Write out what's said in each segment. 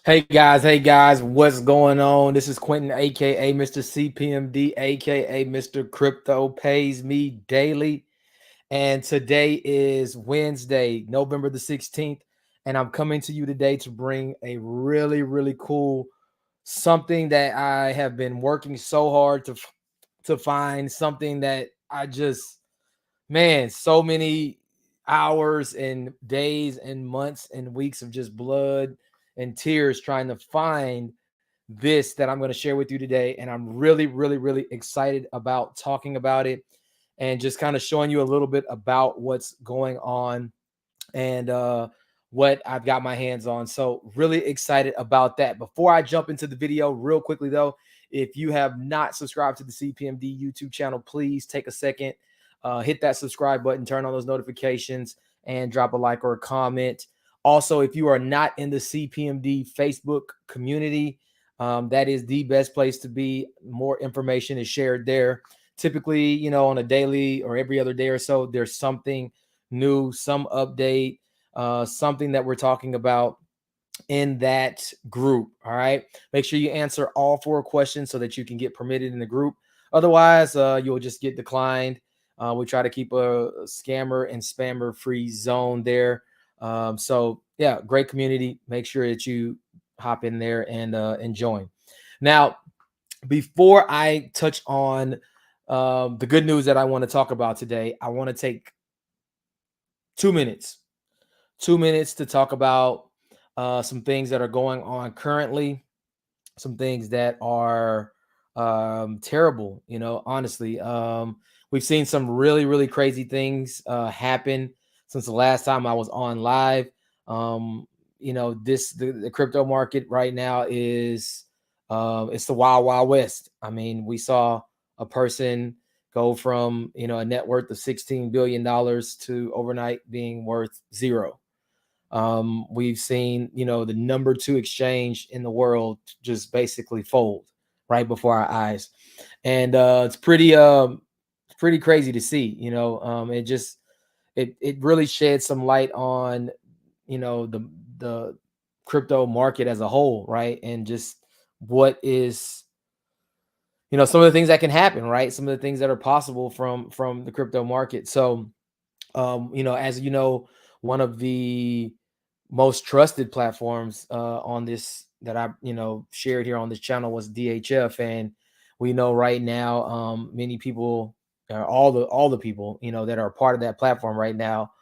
Hey guys, what's going on? This is Quentin, aka Mr. CPMD, aka Mr. Crypto Pays Me Daily. And today is Wednesday, November the 16th. And I'm coming to you today to bring a really cool something that I have been working so hard to find, something that I just, man, so many hours and days and months and weeks of just blood and tears trying to find this that I'm going to share with you today. And I'm really excited about talking about it and just kind of showing you a little bit about what's going on and what I've got my hands on. So really excited about that. Before I jump into the video, real quickly though, if you have not subscribed to the CPMD YouTube channel, please take a second, hit that subscribe button, turn on those notifications, and drop a like or a comment. Also, if you are not in the CPMD Facebook community, that is the best place to be. More information is shared there. Typically, on a daily or every other day or so, there's something new, some update, something that we're talking about in that group. All right. Make sure you answer all 4 questions so that you can get permitted in the group. Otherwise, you'll just get declined. We try to keep a scammer and spammer free zone there. So yeah, great community. Make sure that you hop in there and join. Now, before I touch on the good news that I want to talk about today, I want to take 2 minutes to talk about some things that are going on currently, some things that are terrible, honestly. We've seen some really crazy things happen since the last time I was on live. The crypto market right now is it's the wild west. I mean, we saw a person go from a net worth of $16 billion to overnight being worth zero. We've seen, the number 2 exchange in the world just basically fold right before our eyes. And it's pretty crazy to see, it really sheds some light on, the crypto market as a whole, right? And just what is, some of the things that can happen, right? Some of the things that are possible from the crypto market. So, as you know, one of the most trusted platforms on this that I shared here on this channel was DHF, and we know right now many people, all the people that are part of that platform right now,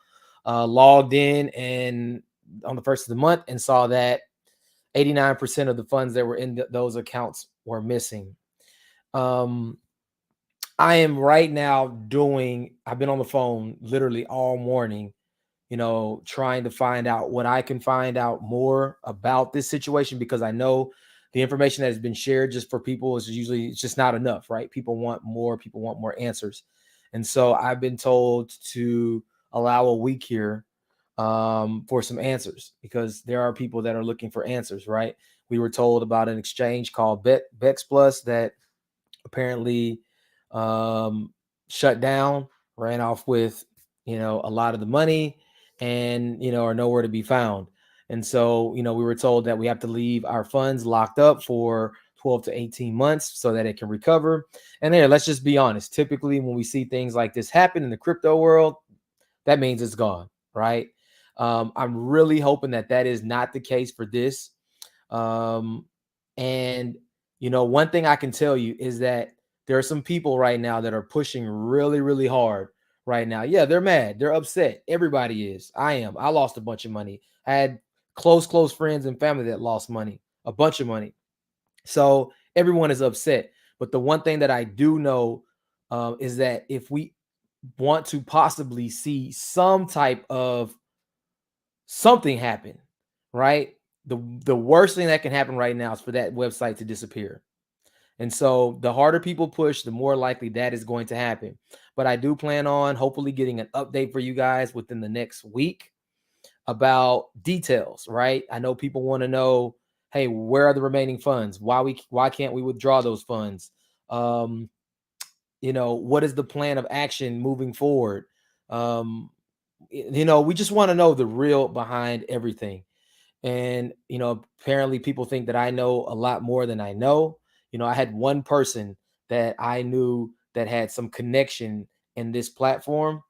logged in and on the first of the month and saw that 89% of the funds that were in those accounts were missing. I am right now I've been on the phone literally all morning, trying to find out what I can find out more about this situation, because I know the information that has been shared just for people is usually, it's just not enough, right? People want more answers. And so I've been told to allow a week here for some answers, because there are people that are looking for answers, right? We were told about an exchange called Bex Plus that apparently shut down, ran off with, a lot of the money, and, are nowhere to be found. And so, we were told that we have to leave our funds locked up for 12 to 18 months so that it can recover. And there, let's just be honest. Typically, when we see things like this happen in the crypto world, that means it's gone, right? I'm really hoping that that is not the case for this. And, one thing I can tell you is that there are some people right now that are pushing really hard right now. Yeah, they're mad. They're upset. Everybody is. I am. I lost a bunch of money. I had close friends and family that lost money, a bunch of money. So everyone is upset. But the one thing that I do know is that if we want to possibly see some type of something happen, right? The worst thing that can happen right now is for that website to disappear. And so the harder people push, the more likely that is going to happen. But I do plan on hopefully getting an update for you guys within the next week about details, right? I know people want to know, hey, where are the remaining funds? Why can't we withdraw those funds? What is the plan of action moving forward? We just want to know the real behind everything. And, apparently people think that I know a lot more than I know. I had one person that I knew that had some connection in this platform,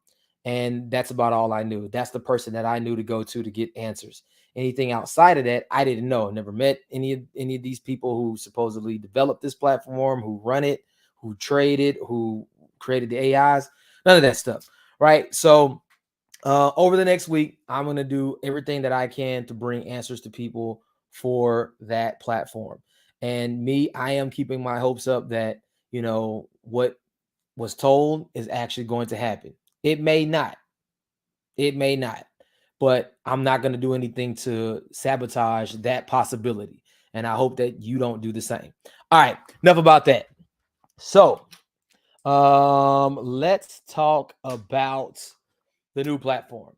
and that's about all I knew. That's the person that I knew to go to get answers. Anything outside of that, I didn't know. Never met any of these people who supposedly developed this platform, who run it, who trade it, who created the AIs, none of that stuff. Right. So over the next week, I'm going to do everything that I can to bring answers to people for that platform. And I am keeping my hopes up that, what was told is actually going to happen. It may not. It may not. But I'm not going to do anything to sabotage that possibility. And I hope that you don't do the same. All right. Enough about that. So let's talk about the new platform.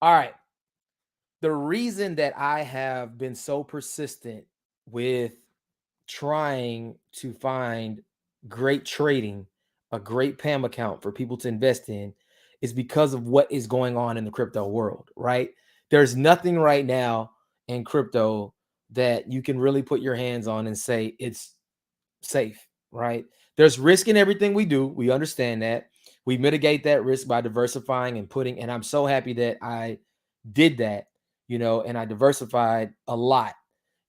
All right. The reason that I have been so persistent with trying to find great trading, a great PAM account for people to invest in, is because of what is going on in the crypto world, right? There's nothing right now in crypto that you can really put your hands on and say it's safe, right? There's risk in everything we do. We understand that. We mitigate that risk by diversifying and I'm so happy that I did that, and I diversified a lot,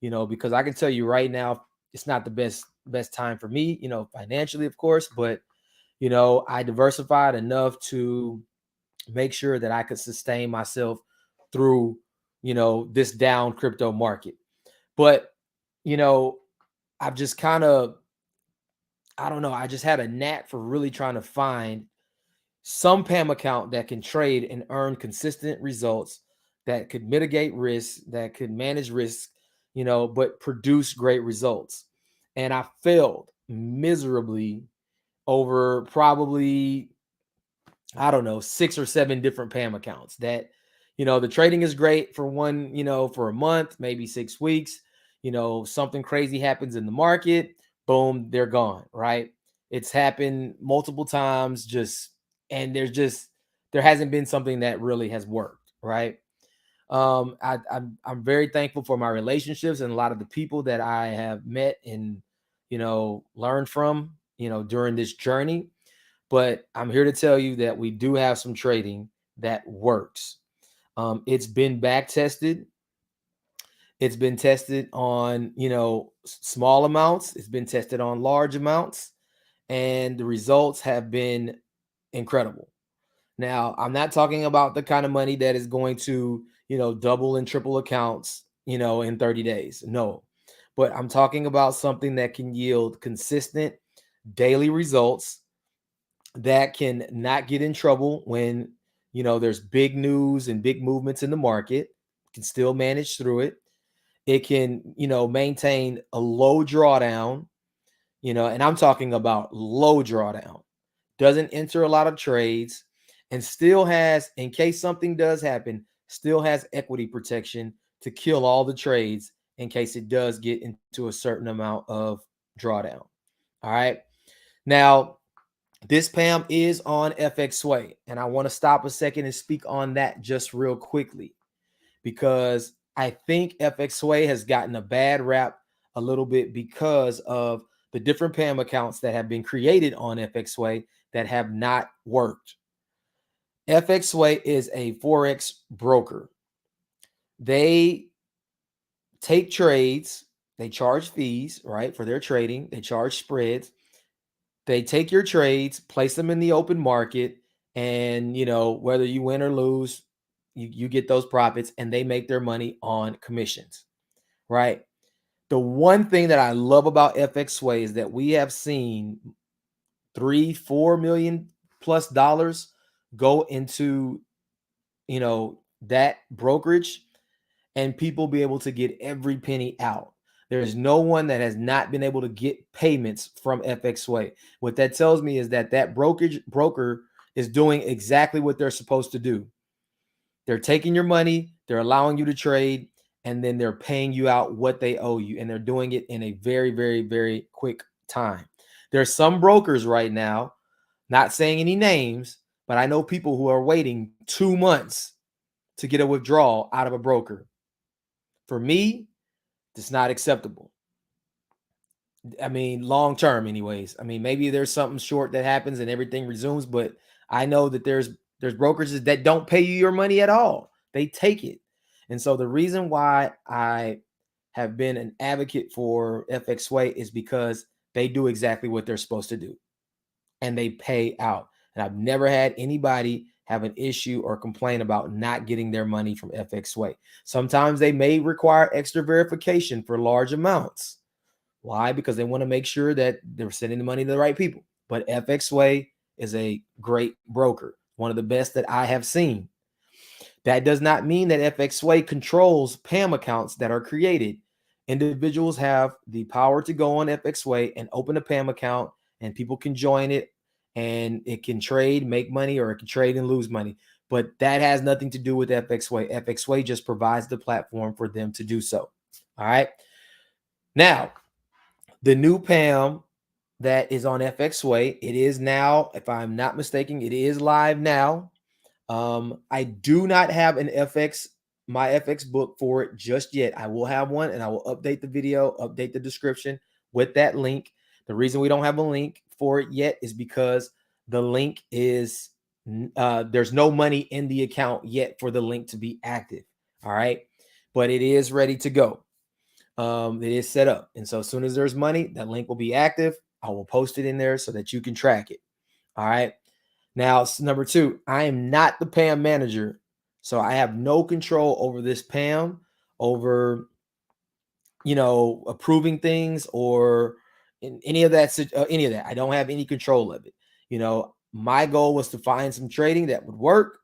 because I can tell you right now, it's not the best time for me, financially, of course, but I diversified enough to make sure that I could sustain myself through, this down crypto market. But, I've just kind of, I don't know, I just had a knack for really trying to find some PAM account that can trade and earn consistent results, that could mitigate risk, that could manage risk, but produce great results. And I failed miserably over probably, I don't know, 6 or 7 different PAM accounts that, the trading is great for one, for a month, maybe 6 weeks, something crazy happens in the market, boom, they're gone, right? It's happened multiple times, and there hasn't been something that really has worked, right? I'm very thankful for my relationships and a lot of the people that I have met and, learned from, during this journey. But I'm here to tell you that we do have some trading that works. It's been back tested. It's been tested on, small amounts. It's been tested on large amounts, and the results have been incredible. Now, I'm not talking about the kind of money that is going to, double and triple accounts, in 30 days. No. But I'm talking about something that can yield consistent daily results, that can not get in trouble when, there's big news and big movements in the market, can still manage through it. It can, maintain a low drawdown, and I'm talking about low drawdown, doesn't enter a lot of trades, and still has, in case something does happen, still has equity protection to kill all the trades in case it does get into a certain amount of drawdown. All right. Now, this PAM is on FXSWAY, and I want to stop a second and speak on that just real quickly, because I think FXSWAY has gotten a bad rap a little bit because of the different PAM accounts that have been created on FXSWAY that have not worked. FXSWAY is a Forex broker. They take trades, they charge fees, right, for their trading, they charge spreads. They take your trades, place them in the open market, and whether you win or lose, you get those profits, and they make their money on commissions, right? The one thing that I love about FXSWAY is that we have seen 3-4 million plus dollars go into that brokerage, and people be able to get every penny out. There's no one that has not been able to get payments from FXSWAY. What that tells me is that broker is doing exactly what they're supposed to do. They're taking your money, they're allowing you to trade, and then they're paying you out what they owe you. And they're doing it in a very, very, very quick time. There's some brokers right now, not saying any names, but I know people who are waiting 2 months to get a withdrawal out of a broker. For me, it's not acceptable. I mean, long term, anyways. I mean, maybe there's something short that happens and everything resumes, but I know that there's brokerages that don't pay you your money at all. They take it. And so the reason why I have been an advocate for FXSWAY is because they do exactly what they're supposed to do, and they pay out. And I've never had anybody have an issue or complain about not getting their money from FXSWAY. Sometimes they may require extra verification for large amounts. Why? Because they want to make sure that they're sending the money to the right people. But FXSWAY is a great broker, one of the best that I have seen. That does not mean that FXSWAY controls PAM accounts that are created. Individuals have the power to go on FXSWAY and open a PAM account, and people can join it, and it can trade, make money, or it can trade and lose money. But that has nothing to do with FXSWAY. FXSWAY just provides the platform for them to do so. All right. Now, the new PAM that is on FXSWAY, it is now, if I'm not mistaken, it is live now. I do not have my FX book for it just yet. I will have one, and I will update the video, update the description with that link. The reason we don't have a link for it yet is because the link is there's no money in the account yet for the link to be active. All right, but it is ready to go. It is set up, and so as soon as there's money, that link will be active. I will post it in there so that you can track it. All right. Now, number two, I am not the PAM manager, so I have no control over this PAM, over approving things or any of that. Any of that, I don't have any control of it. My goal was to find some trading that would work.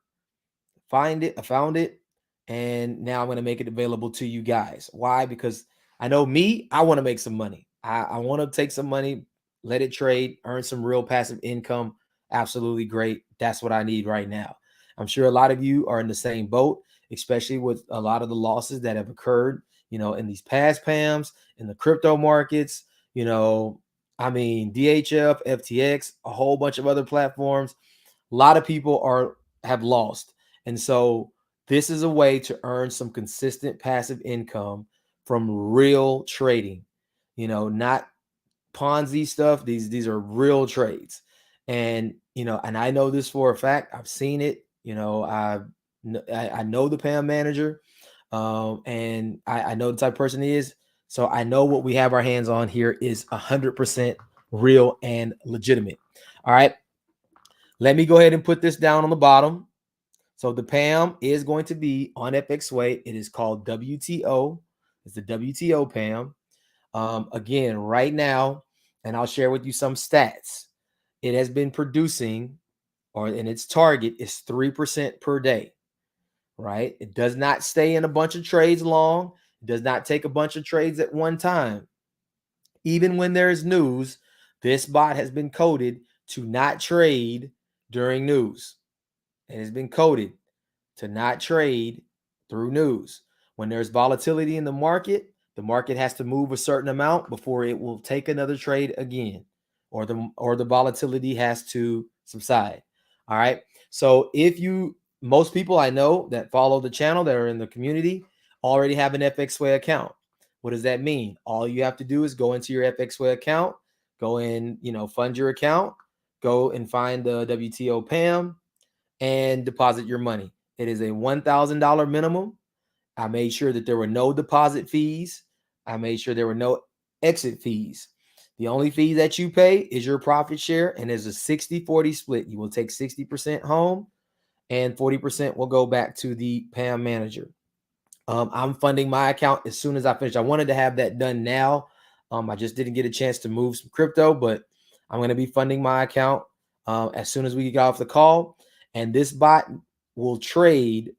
Find it, I found it, and now I'm going to make it available to you guys. Why? Because I know me, I want to make some money. I want to take some money, let it trade, earn some real passive income. Absolutely great. That's what I need right now. I'm sure a lot of you are in the same boat, especially with a lot of the losses that have occurred, in these past PAMs, in the crypto markets, I mean, DHF, FTX, a whole bunch of other platforms. A lot of people have lost. And so this is a way to earn some consistent passive income from real trading, not Ponzi stuff. These are real trades. And, and I know this for a fact. I've seen it. I know the PAM manager, and I know the type of person he is. So I know what we have our hands on here is 100% real and legitimate. All right. Let me go ahead and put this down on the bottom. So the PAM is going to be on FXSWAY. It is called W.T.O. It's the W.T.O PAM. Again, right now, and I'll share with you some stats. It has been producing, and its target is 3% per day, right? It does not stay in a bunch of trades long. It does not take a bunch of trades at one time. Even when there's news, this bot has been coded to not trade during news. It has been coded to not trade through news. When there's volatility in the market has to move a certain amount before it will take another trade again, or the volatility has to subside. All right. So most people I know that follow the channel that are in the community already have an FXSWAY account. What does that mean? All you have to do is go into your FXSWAY account, go in, fund your account, go and find the WTO PAM and deposit your money. It is a $1,000 minimum. I made sure that there were no deposit fees. I made sure there were no exit fees. The only fee that you pay is your profit share, and there's a 60-40 split. You will take 60% home, and 40% will go back to the PAM manager. I'm funding my account as soon as I finish. I wanted to have that done now. I just didn't get a chance to move some crypto, but I'm going to be funding my account as soon as we get off the call. And this bot will trade.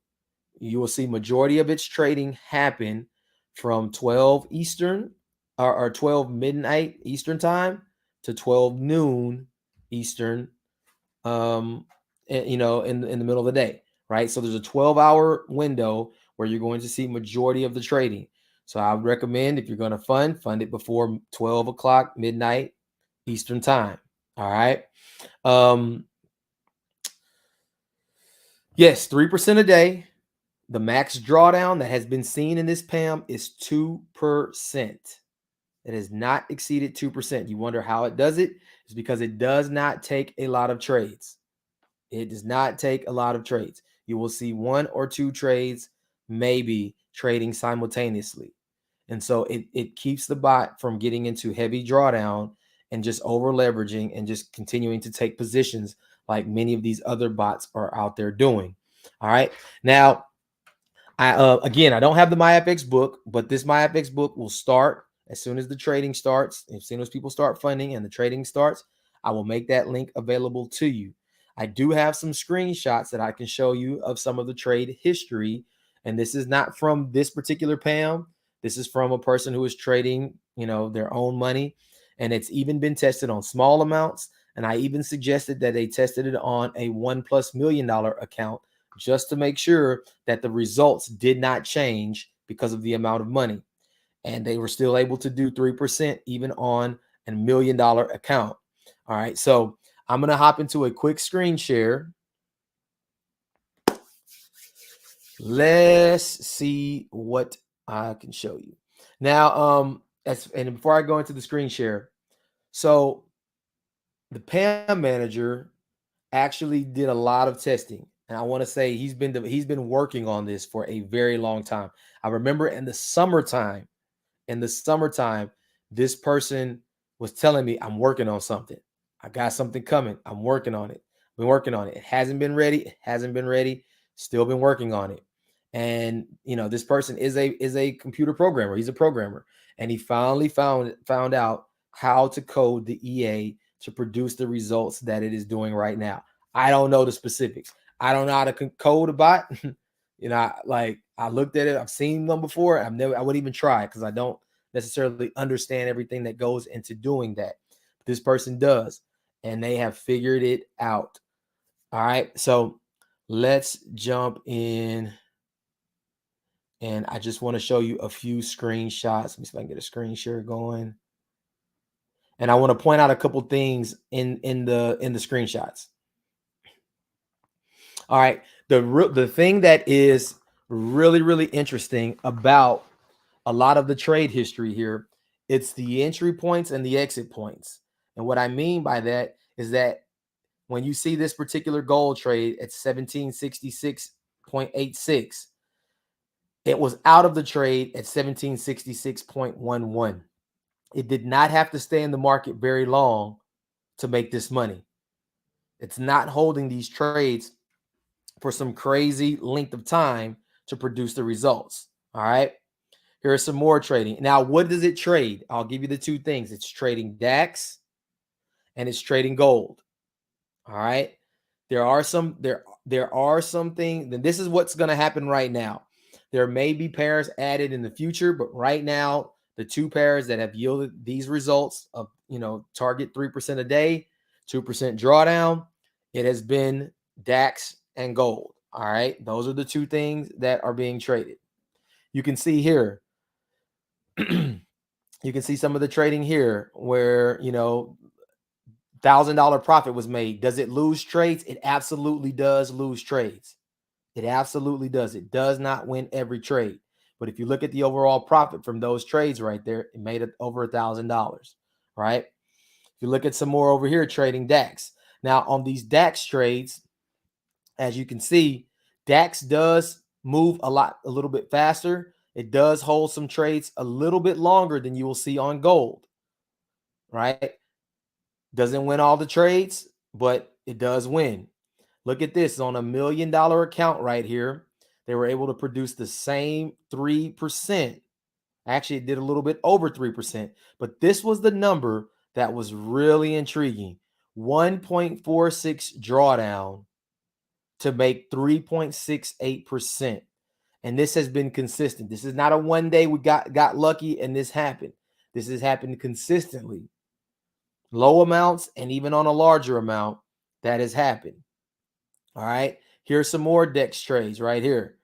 You will see majority of its trading happen from 12 Eastern or 12 midnight Eastern time to 12 noon Eastern, in the middle of the day, right? So there's a 12-hour window where you're going to see majority of the trading. So I would recommend, if you're going to fund it before 12 o'clock midnight Eastern time. All right. Yes, 3% a day. The max drawdown that has been seen in this PAM is 2%. It has not exceeded 2%. You wonder how it does it? It's because it does not take a lot of trades. It does not take a lot of trades. You will see 1 or 2 trades, maybe trading simultaneously. And so it keeps the bot from getting into heavy drawdown and just over leveraging and just continuing to take positions like many of these other bots are out there doing. All right. Now, again, I don't have the MyFX book, but this MyFX book will start as soon as the trading starts. As soon as people start funding and the trading starts, I will make that link available to you. I do have some screenshots that I can show you of some of the trade history. And this is not from this particular PAM. This is from a person who is trading, their own money. And it's even been tested on small amounts. And I even suggested that they tested it on a $1+ million account just to make sure that the results did not change because of the amount of money. And they were still able to do 3% even on a $1 million account. All right. So I'm going to hop into a quick screen share. Let's see what I can show you. Now, and before I go into the screen share, so the PAM manager actually did a lot of testing. And I want to say he's been working on this for a very long time. I remember in the summertime, this person was telling me, I'm working on something. I got something coming. I'm working on it. Been working on it. It hasn't been ready. It hasn't been ready. Still been working on it. And this person is a computer programmer. He's a programmer. And he finally found out how to code the EA to produce the results that it is doing right now. I don't know the specifics. I don't know how to code a bot. I looked at it. I've seen them before. I wouldn't even try because I don't necessarily understand everything that goes into doing that. But this person does, and they have figured it out. All right. So let's jump in. And I just want to show you a few screenshots. Let me see if I can get a screen share going. And I want to point out a couple things in the screenshots. All right. The thing that is really, really interesting about a lot of the trade history here, it's the entry points and the exit points. And what I mean by that is that when you see this particular gold trade at 1766.86, it was out of the trade at 1766.11. It did not have to stay in the market very long to make this money. It's not holding these trades for some crazy length of time to produce the results. All right. Here are some more trading. Now, what does it trade? I'll give you the two things. It's trading DAX and it's trading gold. All right. There are some things, and this is what's going to happen right now. There may be pairs added in the future, but right now, the two pairs that have yielded these results of, target 3% a day, 2% drawdown, it has been DAX and gold. All right. Those are the two things that are being traded. You can see here, you can see some of the trading here where, $1,000 profit was made. Does it lose trades? It absolutely does lose trades. It absolutely does. It does not win every trade. But if you look at the overall profit from those trades right there, it made it over $1,000, right? If you look at some more over here, trading DAX. Now on these DAX trades, as you can see, DAX does move a little bit faster. It does hold some trades a little bit longer than you will see on gold, right? Doesn't win all the trades, but it does win. Look at this on a $1 million account right here. They were able to produce the same 3%. Actually, it did a little bit over 3%, but this was the number that was really intriguing. 1.46 drawdown to make 3.68%. And this has been consistent. This is not a one day we got lucky and this happened. This has happened consistently. Low amounts and even on a larger amount, that has happened. All right. Here's some more DEX trades right here.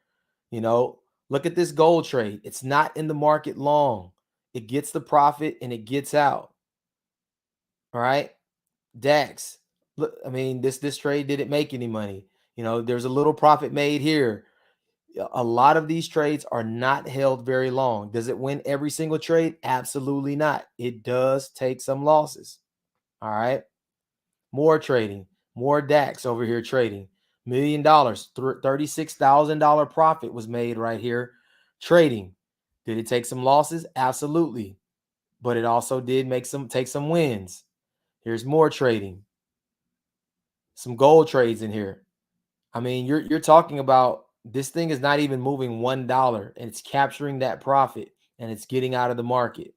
Look at this gold trade. It's not in the market long. It gets the profit and it gets out. All right. DEX. Look, I mean, this trade didn't make any money. There's a little profit made here. a lot of these trades are not held very long. Does it win every single trade? Absolutely not. It does take some losses. All right. More trading, more DAX over here trading. $1 million, $36,000 profit was made right here trading. Did it take some losses? Absolutely. But it also did take some wins. Here's more trading. Some gold trades in here. I mean, you're talking about this thing is not even moving $1 and it's capturing that profit and it's getting out of the market.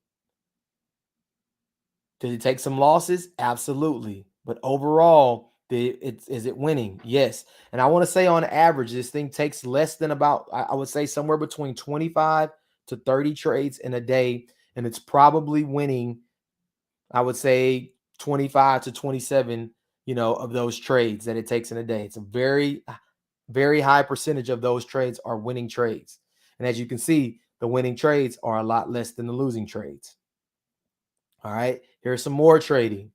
Did it take some losses? Absolutely. But overall, is it winning? Yes. And I want to say on average, this thing takes less than about, I would say somewhere between 25 to 30 trades in a day. And it's probably winning, I would say 25 to 27, of those trades that it takes in a day. It's a very, very high percentage of those trades are winning trades. And as you can see, the winning trades are a lot less than the losing trades. All right. Here's some more trading.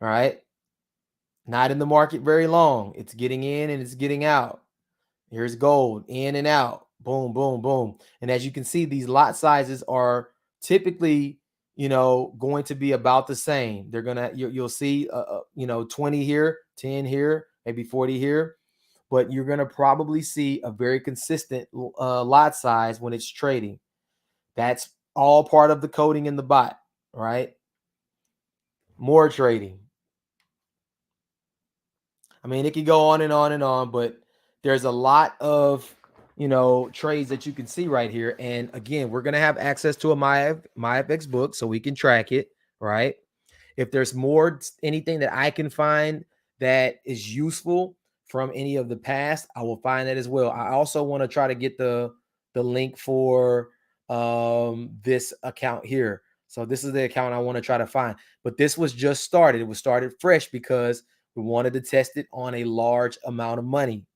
All right. Not in the market very long. It's getting in and it's getting out. Here's gold in and out. Boom, boom, boom. And as you can see, these lot sizes are typically, going to be about the same. They're gonna you'll see 20 here, 10 here, maybe 40 here, but you're gonna probably see a very consistent lot size when it's trading. That's all part of the coding in the bot, right? More trading. I mean, it could go on and on and on, but there's a lot of, trades that you can see right here. And again, we're going to have access to a MyFX book so we can track it, right? If there's anything that I can find that is useful from any of the past, I will find that as well. I also want to try to get the link for this account here. So this is the account I want to try to find. But this was just started. It was started fresh because we wanted to test it on a large amount of money,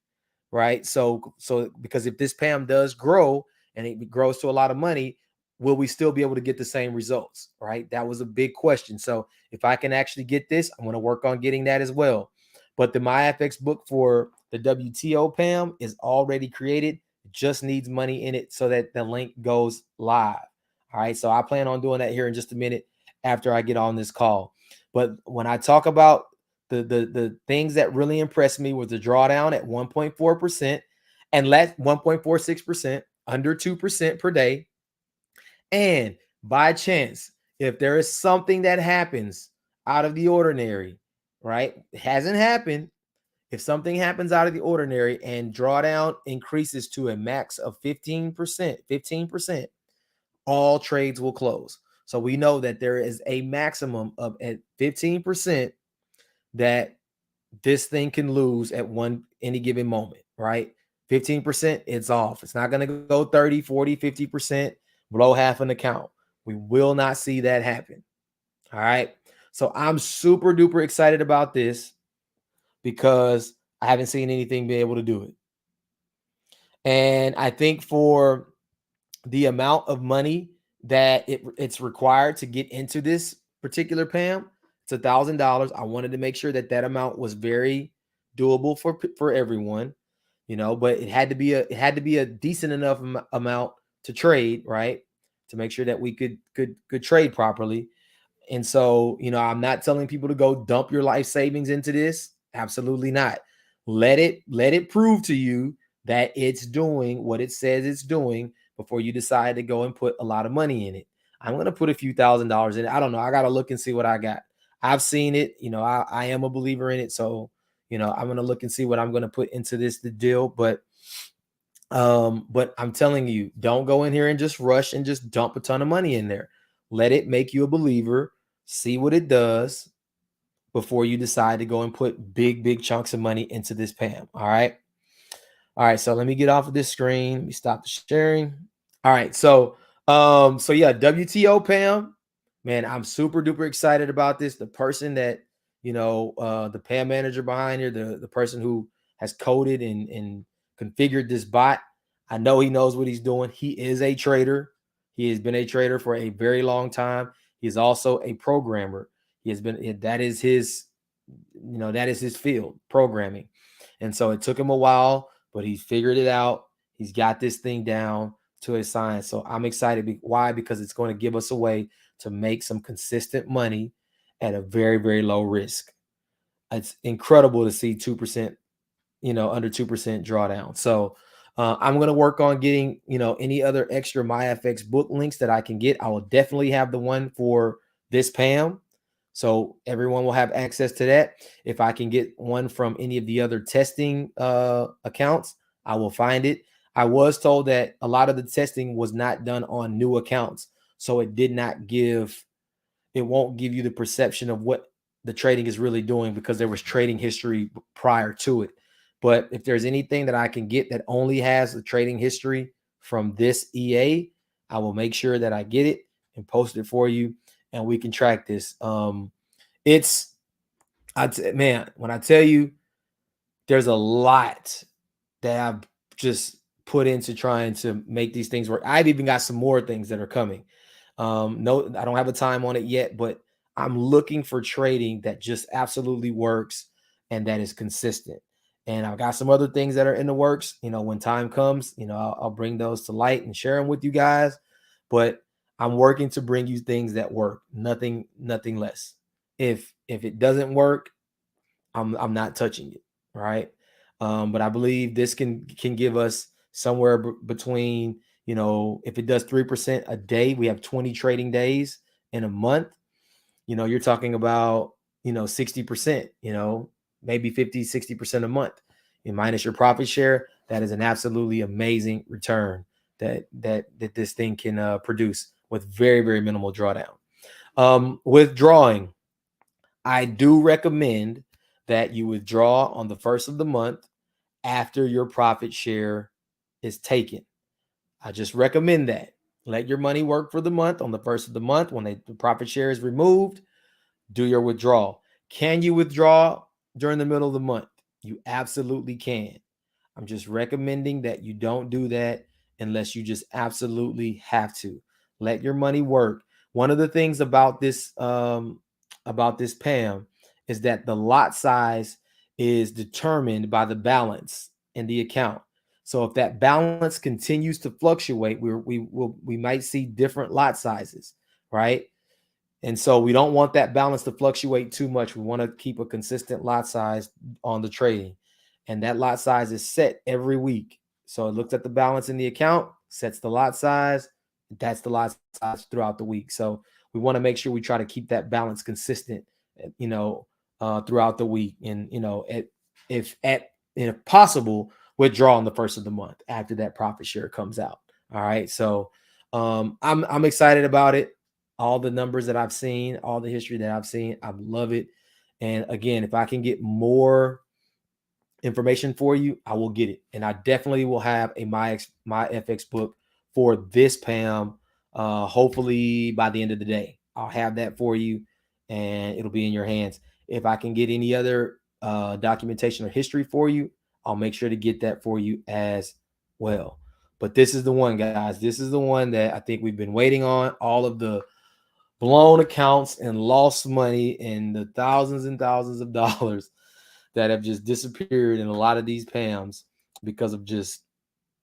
right? So because if this PAM does grow and it grows to a lot of money, will we still be able to get the same results, right? That was a big question. So if I can actually get this, I'm going to work on getting that as well. But the MyFX book for the WTO PAM is already created. It just needs money in it so that the link goes live. All right. So I plan on doing that here in just a minute after I get on this call. But when I talk about the things that really impressed me was the drawdown at 1.4% and less 1.46%, under 2% per day. And by chance, if there is something that happens out of the ordinary, right? It hasn't happened. If something happens out of the ordinary and drawdown increases to a max of 15%, all trades will close. So we know that there is a maximum of at 15% that this thing can lose at any given moment, right? 15%, it's off. It's not going to go 30, 40, 50%, blow half an account. We will not see that happen. All right. So I'm super duper excited about this because I haven't seen anything be able to do it. And I think for the amount of money that it's required to get into this particular PAM, it's $1,000. I wanted to make sure that that amount was very doable for everyone, but it had to be a decent enough amount to trade, right? To make sure that we could trade properly. And so, I'm not telling people to go dump your life savings into this. Absolutely not. Let it prove to you that it's doing what it says it's doing before you decide to go and put a lot of money in it. I'm going to put a few $1,000s in it. I don't know. I got to look and see what I got. I've seen it. I am a believer in it. So, I'm going to look and see what I'm going to put into the deal. But I'm telling you, don't go in here and just rush and just dump a ton of money in there. Let it make you a believer. See what it does before you decide to go and put big chunks of money into this PAM. All right. All right. So let me get off of this screen. Let me stop the sharing. All right. So yeah, WTO PAM, man, I'm super duper excited about this. The person that, the PAM manager behind here, the person who has coded and configured this bot, I know he knows what he's doing. He is a trader. He has been a trader for a very long time. He's also a programmer. That is his field, programming. And so it took him a while, but he figured it out. He's got this thing down to a science. So I'm excited. Why? Because it's going to give us a way to make some consistent money at a very, very low risk. It's incredible to see 2%, under 2% drawdown. So I'm going to work on getting, any other extra MyFX book links that I can get. I will definitely have the one for this PAM. So everyone will have access to that. If I can get one from any of the other testing accounts, I will find it. I was told that a lot of the testing was not done on new accounts. So it won't give you the perception of what the trading is really doing because there was trading history prior to it. But if there's anything that I can get that only has the trading history from this EA, I will make sure that I get it and post it for you, and we can track this. Man, when I tell you, there's a lot that I've just put into trying to make these things work. I've even got some more things that are coming. No, I don't have a time on it yet, but I'm looking for trading that just absolutely works and that is consistent. And I've got some other things that are in the works. When time comes, I'll bring those to light and share them with you guys. But I'm working to bring you things that work, nothing less. If it doesn't work, I'm not touching it, right? But I believe this can give us somewhere between, if it does 3% a day, we have 20 trading days in a month. You're talking about 60%, maybe 50-60% a month, and minus your profit share. That is an absolutely amazing return that this thing can produce with very, very minimal drawdown. Withdrawing, I do recommend that you withdraw on the first of the month after your profit share is taken. I just recommend that. Let your money work for the month. On the first of the month, when the profit share is removed, do your withdrawal. Can you withdraw during the middle of the month? You absolutely can. I'm just recommending that you don't do that unless you just absolutely have to. Let your money work. One of the things about this PAM is that the lot size is determined by the balance in the account. So if that balance continues to fluctuate, we might see different lot sizes, right? And so we don't want that balance to fluctuate too much. We want to keep a consistent lot size on the trading. And that lot size is set every week. So it looks at the balance in the account, sets the lot size. That's the lot size throughout the week. So we want to make sure we try to keep that balance consistent, throughout the week. And, if possible, withdraw on the first of the month after that profit share comes out. All right. So I'm excited about it. All the numbers that I've seen, all the history that I've seen, I love it. And again, if I can get more information for you, I will get it. And I definitely will have a my FX book for this PAM. Hopefully by the end of the day, I'll have that for you and it'll be in your hands. If I can get any other documentation or history for you, I'll make sure to get that for you as well. But this is the one, guys. This is the one that I think we've been waiting on. All of the blown accounts and lost money and the thousands and thousands of dollars that have just disappeared in a lot of these PAMs because of just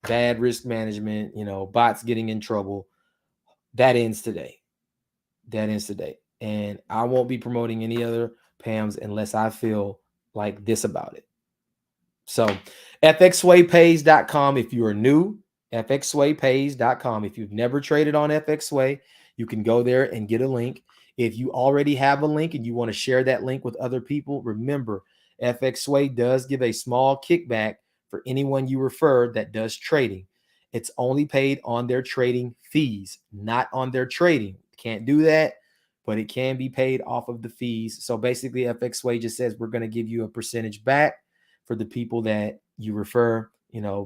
bad risk management, bots getting in trouble. That ends today. And I won't be promoting any other PAMs unless I feel like this about it. So FXSWAYPays.com if you are new, FXSWAYPays.com. If you've never traded on FXSWAY, you can go there and get a link. If you already have a link and you want to share that link with other people, remember, FXSWAY does give a small kickback for anyone you refer that does trading. It's only paid on their trading fees, not on their trading. Can't do that, but it can be paid off of the fees. So basically, FXSWAY just says we're going to give you a percentage back for the people that you refer,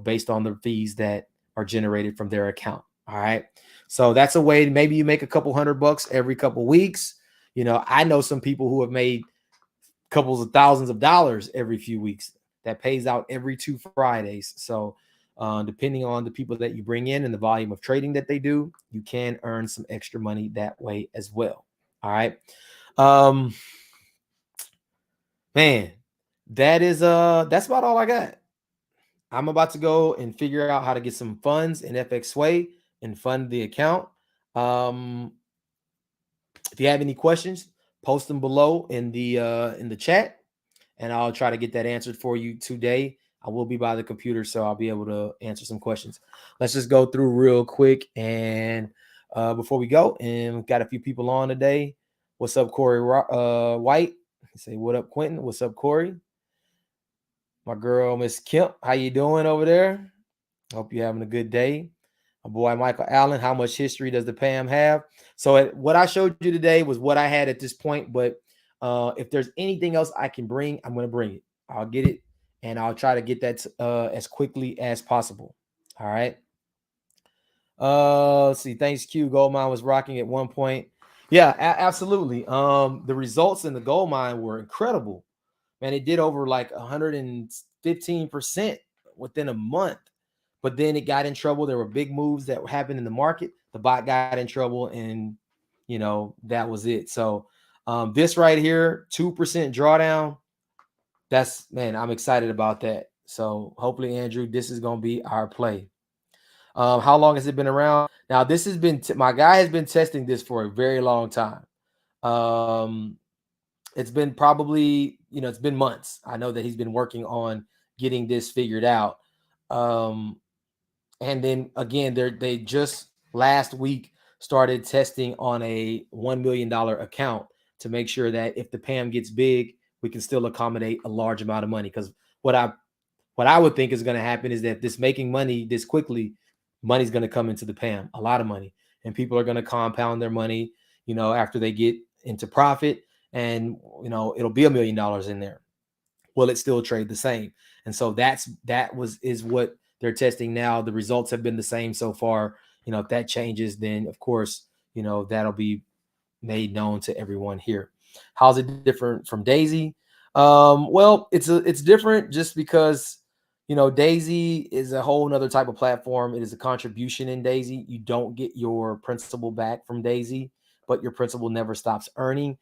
based on the fees that are generated from their account. All right. So that's a way. Maybe you make a couple $100 every couple weeks. I know some people who have made couples of thousands of dollars every few weeks. That pays out every 2 Fridays. So depending on the people that you bring in and the volume of trading that they do, you can earn some extra money that way as well. All right. Man, that's about all I got. I'm about to go and figure out how to get some funds in FXSWAY and fund the account. Um, if you have any questions, post them below in the chat, and I'll try to get that answered for you today. I will be by the computer, so I'll be able to answer some questions. Let's just go through real quick, and before we go, and we've got a few people on today. What's up, Corey White? Say what up, Quentin. What's up, Corey? My girl, Miss Kemp. How you doing over there? Hope you're having a good day. My boy Michael Allen, how much history does the PAM have? So what I showed you today was what I had at this point, but if there's anything else I can bring, I'm going to bring it. I'll get it, and I'll try to get that as quickly as possible. All right. Let's see. Thanks, Q. Gold mine was rocking at one point. Yeah, absolutely. The results in the gold mine were incredible. Man, it did over like 115% within a month. But then it got in trouble. There were big moves that happened in the market. The bot got in trouble, and that was it. So this right here, 2% drawdown. That's, man, I'm excited about that. So hopefully, Andrew, this is going to be our play. How long has it been around? Now, this has been my guy has been testing this for a very long time. It's been probably, it's been months. I know that he's been working on getting this figured out. And then again, they just last week started testing on a $1 million account to make sure that if the PAM gets big, we can still accommodate a large amount of money. Because what I would think is going to happen is that this making money this quickly, money's going to come into the PAM, a lot of money, and people are going to compound their money, after they get into profit, and it'll be $1 million in there. Will it still trade the same? And so is what they're testing now. The results have been the same so far. If that changes, then of course, that'll be made known to everyone here. How's it different from Daisy? Well, it's different just because Daisy is a whole nother type of platform. It is a contribution in Daisy. You don't get your principal back from Daisy, but your principal never stops earning.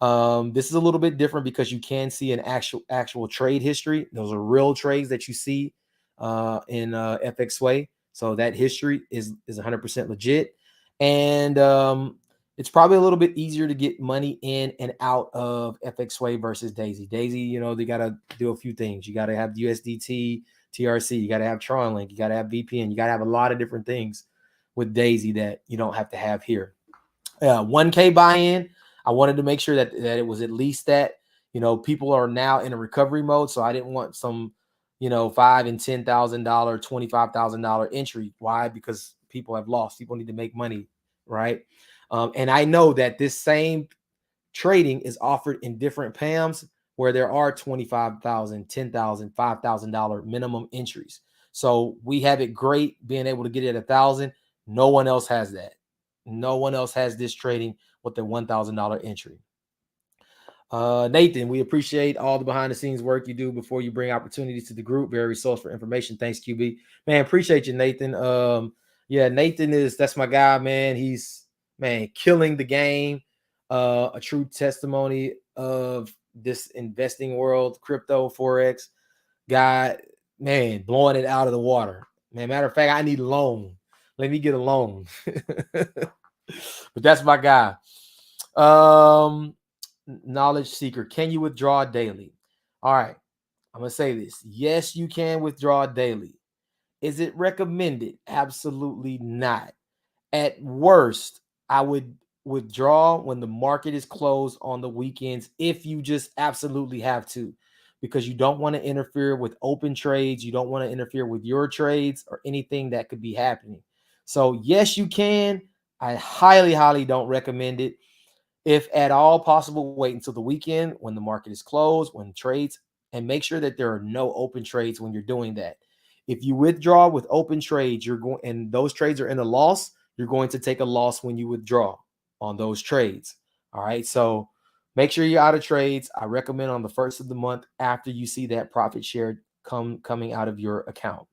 This is a little bit different because you can see an actual trade history. Those are real trades that you see in FXSWAY. So that history is 100% legit. And it's probably a little bit easier to get money in and out of FXSWAY versus Daisy. Daisy, they got to do a few things. You got to have USDT, TRC. You got to have Tron Link. You got to have VPN. You got to have a lot of different things with Daisy that you don't have to have here. 1K buy-in. I wanted to make sure that it was at least that. People are now in a recovery mode, so I didn't want some, $5,000 and $10,000, $25,000 entry. Why? Because people have lost. People need to make money, right? And I know that this same trading is offered in different PAMs where there are $25,000, $10,000, $5,000 minimum entries. So we have it great being able to get it at 1,000. No one else has that. No one else has this trading with the $1,000 entry. Nathan, we appreciate all the behind the scenes work you do before you bring opportunities to the group. Very resourceful for information. Thanks, QB. Man, appreciate you, Nathan. Yeah, Nathan that's my guy, man. He's, man, killing the game. A true testimony of this investing world, crypto, Forex. Guy, man, blowing it out of the water. Man, matter of fact, I need a loan. Let me get a loan. But that's my guy. Knowledge seeker, can you withdraw daily? All right, I'm gonna say this. Yes, you can withdraw daily. Is it recommended? Absolutely not. At worst, I would withdraw when the market is closed on the weekends if you just absolutely have to, because you don't want to interfere with open trades. You don't want to interfere with your trades or anything that could be happening. So yes, you can. I highly, highly don't recommend it. If at all possible, wait until the weekend when the market is closed, when trades, and make sure that there are no open trades when you're doing that. If you withdraw with open trades, you're going, and those trades are in a loss, you're going to take a loss when you withdraw on those trades. All right. So make sure you're out of trades. I recommend on the first of the month after you see that profit share coming out of your account.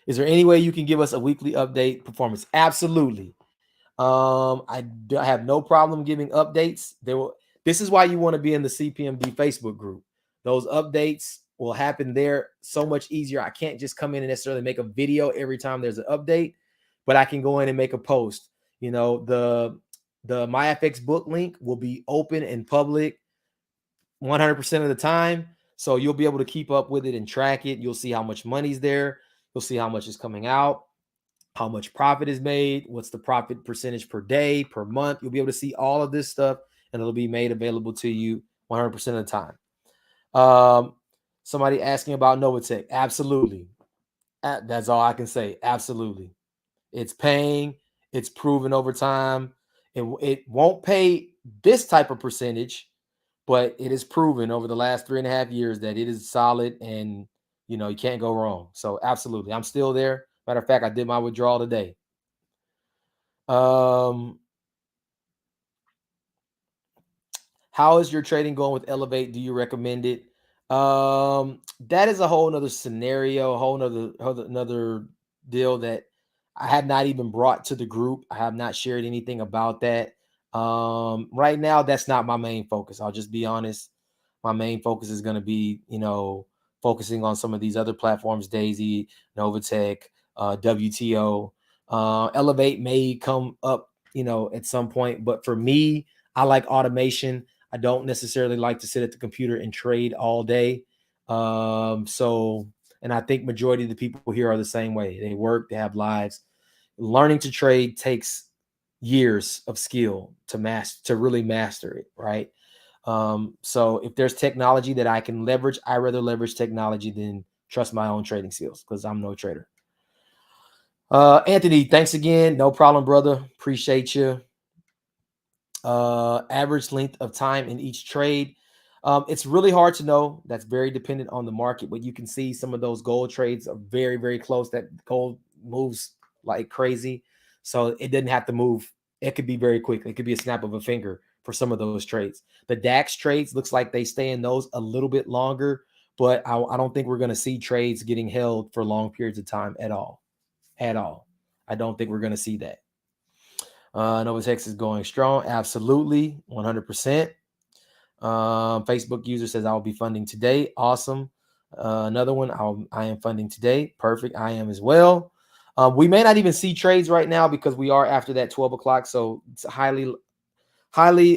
Is there any way you can give us a weekly update performance? Absolutely. I have no problem giving updates. This is why you want to be in the CPMD Facebook group. Those updates will happen there so much easier. I can't just come in and necessarily make a video every time there's an update, but I can go in and make a post. You know, the MyFX book link will be open and public 100% of the time. So you'll be able to keep up with it and track it. You'll see how much money's there. You'll see how much is coming out, how much profit is made, what's the profit percentage per day, per month. You'll be able to see all of this stuff, and it'll be made available to you 100% of the time. Somebody asking about Novatech. Absolutely. That's all I can say. Absolutely. It's paying. It's proven over time. It won't pay this type of percentage, but it is proven over the last 3.5 years that it is solid, and you know you can't go wrong. So absolutely, I'm still there. Matter of fact, I did my withdrawal today. How is your trading going with Elevate? Do you recommend it? That is a whole nother scenario, a whole nother deal that I had not even brought to the group. I have not shared anything about that. Right now, that's not my main focus. I'll just be honest. My main focus is going to be, you know, focusing on some of these other platforms, Daisy, Novatech, WTO. Elevate may come up, you know, at some point, but for me, I like automation. I don't necessarily like to sit at the computer and trade all day. And I think majority of the people here are the same way. They work, they have lives. Learning to trade takes years of skill to really master it, right? So if there's technology that I can leverage, I rather leverage technology than trust my own trading skills because I'm no trader. Anthony, thanks again. No problem, brother. Appreciate you. Average length of time in each trade. It's really hard to know. That's very dependent on the market, but you can see some of those gold trades are very, very close. That gold moves like crazy. So it didn't have to move. It could be very quick. It could be a snap of a finger for some of those trades. The DAX trades looks like they stay in those a little bit longer, but I don't think we're going to see trades getting held for long periods of time at all. At all. I don't think we're going to see that. Novatex is going strong. Absolutely. 100%. Facebook user says, I'll be funding today. Awesome. Another one, I am funding today. Perfect. I am as well. We may not even see trades right now because we are after that 12 o'clock. So it's highly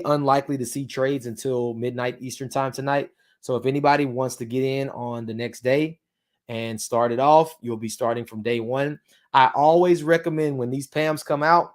unlikely to see trades until midnight Eastern time tonight. So if anybody wants to get in on the next day and start it off, you'll be starting from day one. I always recommend when these PAMs come out,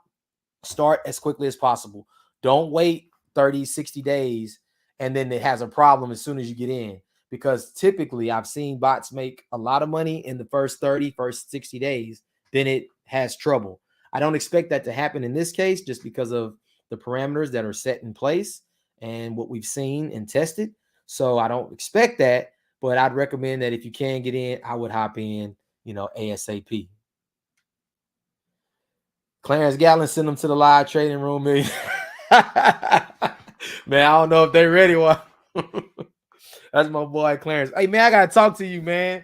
start as quickly as possible. Don't wait 30, 60 days and then it has a problem as soon as you get in. Because typically I've seen bots make a lot of money in the first 60 days, then it has trouble. I don't expect that to happen in this case just because of the parameters that are set in place and what we've seen and tested. So I don't expect that, but I'd recommend that if you can get in, I would hop in, you know, ASAP. Clarence Gallon sent them to the live trading room. Man, I don't know if they ready. That's my boy Clarence. Hey, man, I gotta talk to you, man.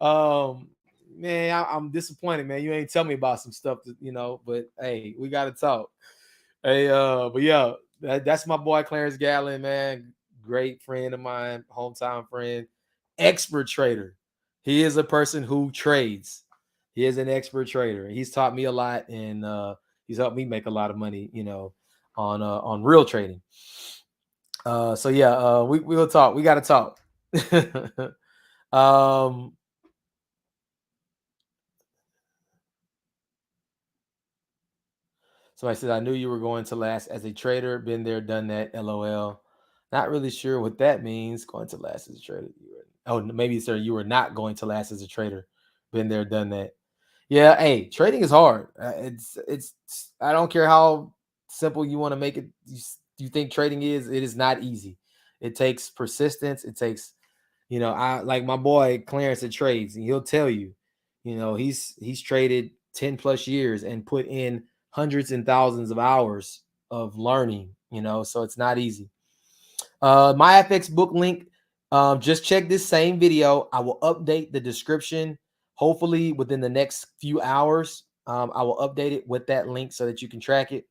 Man, I'm disappointed, man. You ain't tell me about some stuff, you know. But hey, we gotta talk. Hey, but yeah, that's my boy Clarence Gallon, man. Great friend of mine, hometown friend, expert trader. He is a person who trades. He is an expert trader. He's taught me a lot, and he's helped me make a lot of money, you know, on real trading. So yeah, we'll talk. We got to talk. So I said, I knew you were going to last as a trader. Been there, done that. LOL. Not really sure what that means. Going to last as a trader. Maybe sir, you were not going to last as a trader. Been there, done that. Yeah. Hey, trading is hard. It's. I don't care how simple you want to make it. You think trading is? It is not easy. It takes persistence. It takes, you know, I like my boy Clarence that trades, and he'll tell you, you know, he's traded 10 plus years and put in hundreds and thousands of hours of learning, you know, so it's not easy. My FX book link, just check this same video. I will update the description hopefully within the next few hours. I will update it with that link so that you can track it.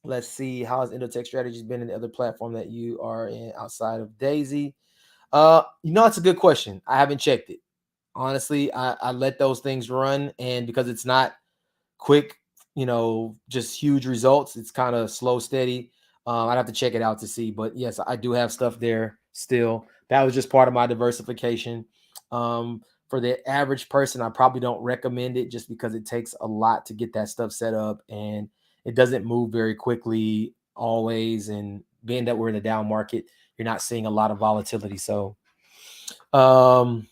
Let's see, how has Indotech Strategies been in the other platform that you are in outside of Daisy? It's a good question. I haven't checked it. Honestly, I let those things run, and because it's not quick, just huge results, it's kind of slow, steady. I'd have to check it out to see. But yes, I do have stuff there still. That was just part of my diversification. For the average person, I probably don't recommend it just because it takes a lot to get that stuff set up, and it doesn't move very quickly always. And being that we're in a down market, you're not seeing a lot of volatility. So, um,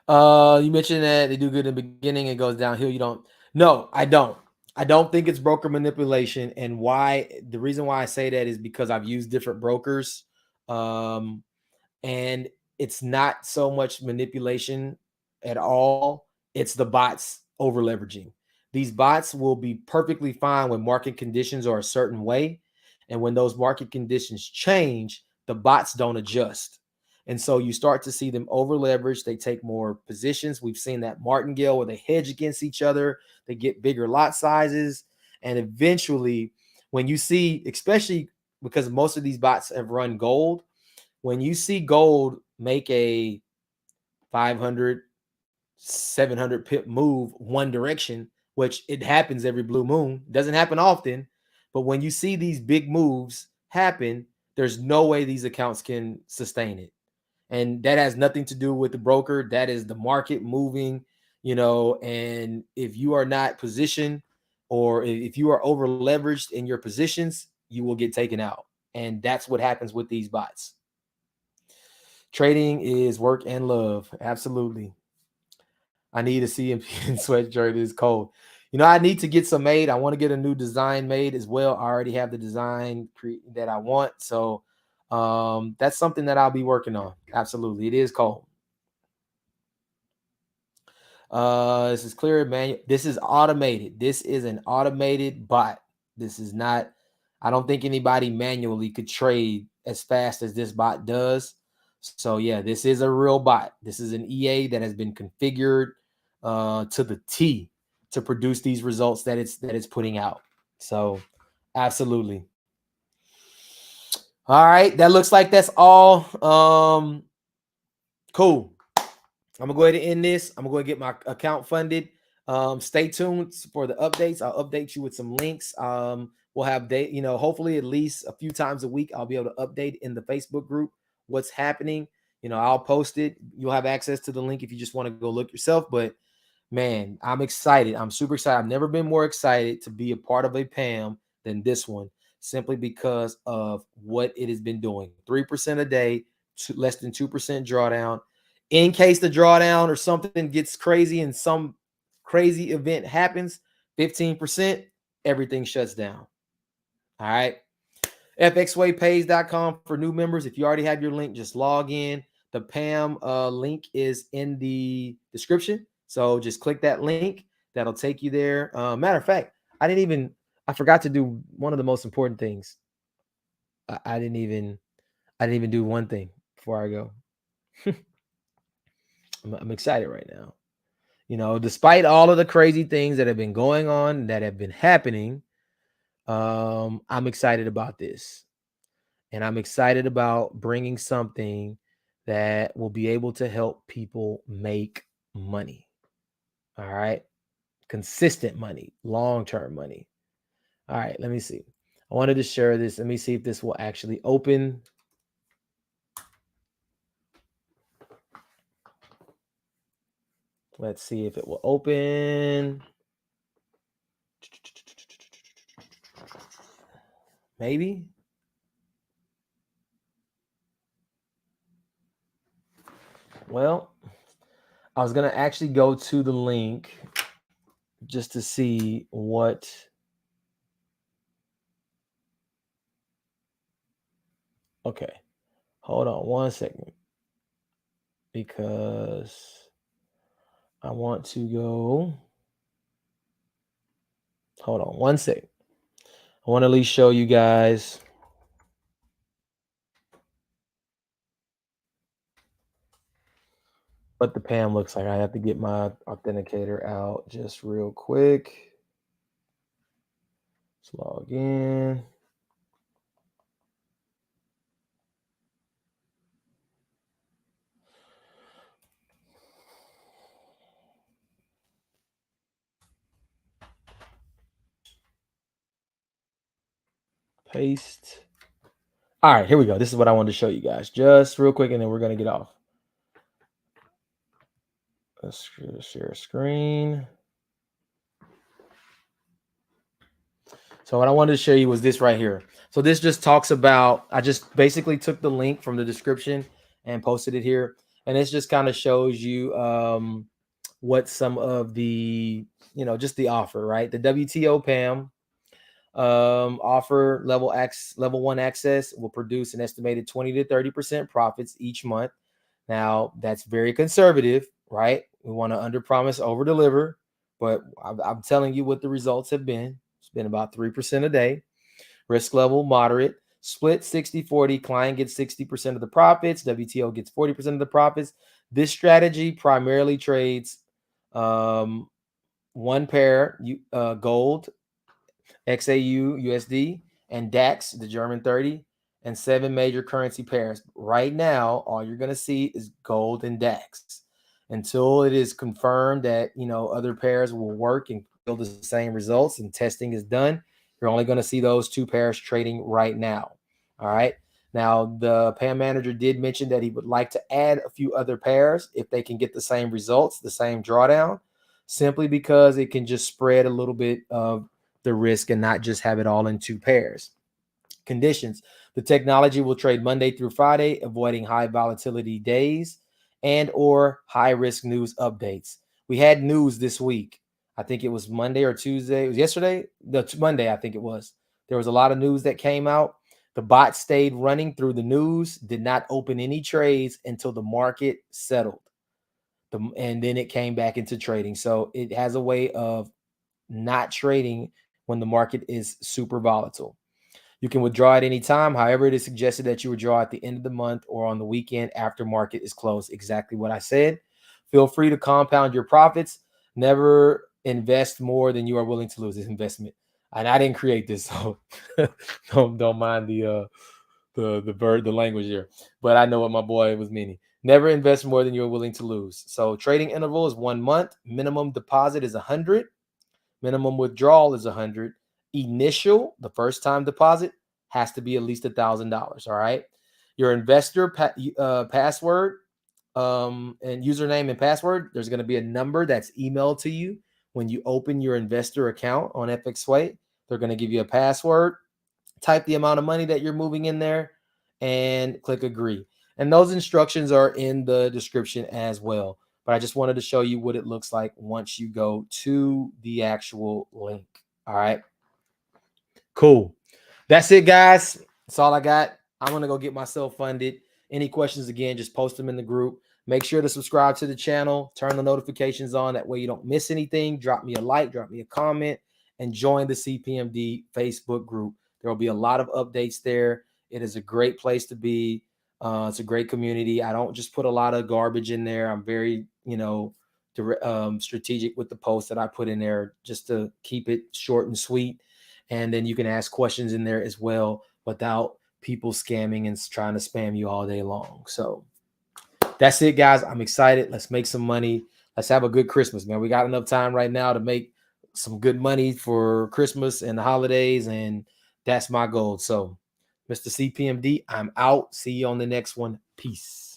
you mentioned that they do good in the beginning, it goes downhill. You don't. No, I don't. I don't think it's broker manipulation. And why? The reason why I say that is because I've used different brokers. Um, and it's not so much manipulation at all. It's the bots over leveraging. These bots will be perfectly fine when market conditions are a certain way. And when those market conditions change, the bots don't adjust. And so you start to see them over leverage. They take more positions. We've seen that martingale where they hedge against each other. They get bigger lot sizes. And eventually, when you see, especially because most of these bots have run gold, when you see gold make a 500, 700 pip move one direction, which it happens every blue moon, doesn't happen often, but when you see these big moves happen, there's no way these accounts can sustain it. And that has nothing to do with the broker. That is the market moving, and if you are not positioned, or if you are over leveraged in your positions, you will get taken out. And that's what happens with these bots. Trading is work and love. Absolutely. I need a CMP and sweatshirt. It's cold. I need to get some made. I want to get a new design made as well. I already have the design that I want. So that's something that I'll be working on. Absolutely. It is cold. This is clear, man. This is automated. This is an automated bot. This is not, I don't think anybody manually could trade as fast as this bot does. So yeah, this is a real bot. This is an EA that has been configured to the T to produce these results that it's putting out. So absolutely. All right, that looks like that's all. Cool. I'm gonna go ahead and end this. I'm gonna go ahead and get my account funded. Stay tuned for the updates. I'll update you with some links. We'll have hopefully at least a few times a week, I'll be able to update in the Facebook group what's happening. I'll post it. You'll have access to the link if you just want to go look yourself. But man, I'm excited. I'm super excited. I've never been more excited to be a part of a PAM than this one, simply because of what it has been doing. 3% a day, less than 2% drawdown. In case the drawdown or something gets crazy and some crazy event happens, 15%, everything shuts down. All right. FXSWAYPAYS.com for new members. If you already have your link, just log in. The PAM link is in the description. So just click that link. That'll take you there. Matter of fact, I forgot to do one of the most important things. I didn't even do one thing before I go. I'm excited right now. Despite all of the crazy things that have been going on, that have been happening, I'm excited about this. And I'm excited about bringing something that will be able to help people make money. All right. Consistent money, long-term money. All right. Let me see. I wanted to share this. Let me see if this will actually open. Let's see if it will open. Maybe. Well, I was going to actually go to the link just to see what. Okay. Hold on one second, because I want to go. Hold on one second. I want to at least show you guys what the PAM looks like. I have to get my authenticator out just real quick. Let's log in. Paste. All right, here we go. This is what I wanted to show you guys just real quick, and then we're going to get off. Let's share screen. So what I wanted to show you was this right here. So this just talks about, I just basically took the link from the description and posted it here. And this just kind of shows you what some of the, just the offer, right? The WTO PAM offer level 1 access will produce an estimated 20 to 30% profits each month. Now that's very conservative, right? We want to under promise, over deliver, but I'm telling you what the results have been. It's been about 3% a day. Risk level moderate. Split 60-40. Client gets 60% of the profits. WTO gets 40% of the profits. This strategy primarily trades one pair gold, XAU, USD, and DAX, the German 30, and 7 major currency pairs. Right now, all you're going to see is gold and DAX. Until it is confirmed that, other pairs will work and yield the same results and testing is done, you're only going to see those 2 pairs trading right now. All right. Now, the PAM manager did mention that he would like to add a few other pairs if they can get the same results, the same drawdown, simply because it can just spread a little bit of the risk and not just have it all in 2 pairs. Conditions: the technology will trade Monday through Friday, avoiding high volatility days and or high risk news updates. We had news this week. I think it was Monday or Tuesday. It was yesterday. Monday, I think it was. There was a lot of news that came out. The bot stayed running through the news, did not open any trades until the market settled. And then it came back into trading. So it has a way of not trading when the market is super volatile. You can withdraw at any time. However, it is suggested that you withdraw at the end of the month or on the weekend after market is closed. Exactly what I said. Feel free to compound your profits. Never invest more than you are willing to lose. This investment. And I didn't create this, so don't mind the language here. But I know what my boy was meaning. Never invest more than you're willing to lose. So trading interval is 1 month. Minimum deposit is 100. Minimum withdrawal is 100. Initial, the first time deposit, has to be at least $1,000. All right. Your investor password and username and password, there's going to be a number that's emailed to you when you open your investor account on FXSWAY. They're going to give you a password. Type the amount of money that you're moving in there and click agree. And those instructions are in the description as well. But I just wanted to show you what it looks like once you go to the actual link. All right. Cool. That's it, guys. That's all I got. I'm going to go get myself funded. Any questions, again, just post them in the group. Make sure to subscribe to the channel. Turn the notifications on. That way you don't miss anything. Drop me a like, drop me a comment, and join the CPMD Facebook group. There will be a lot of updates there. It is a great place to be. It's a great community. I don't just put a lot of garbage in there. I'm very, strategic with the posts that I put in there just to keep it short and sweet. And then you can ask questions in there as well without people scamming and trying to spam you all day long. So that's it, guys. I'm excited. Let's make some money. Let's have a good Christmas, man. We got enough time right now to make some good money for Christmas and the holidays, and that's my goal. So, Mr. CPMD, I'm out. See you on the next one. Peace.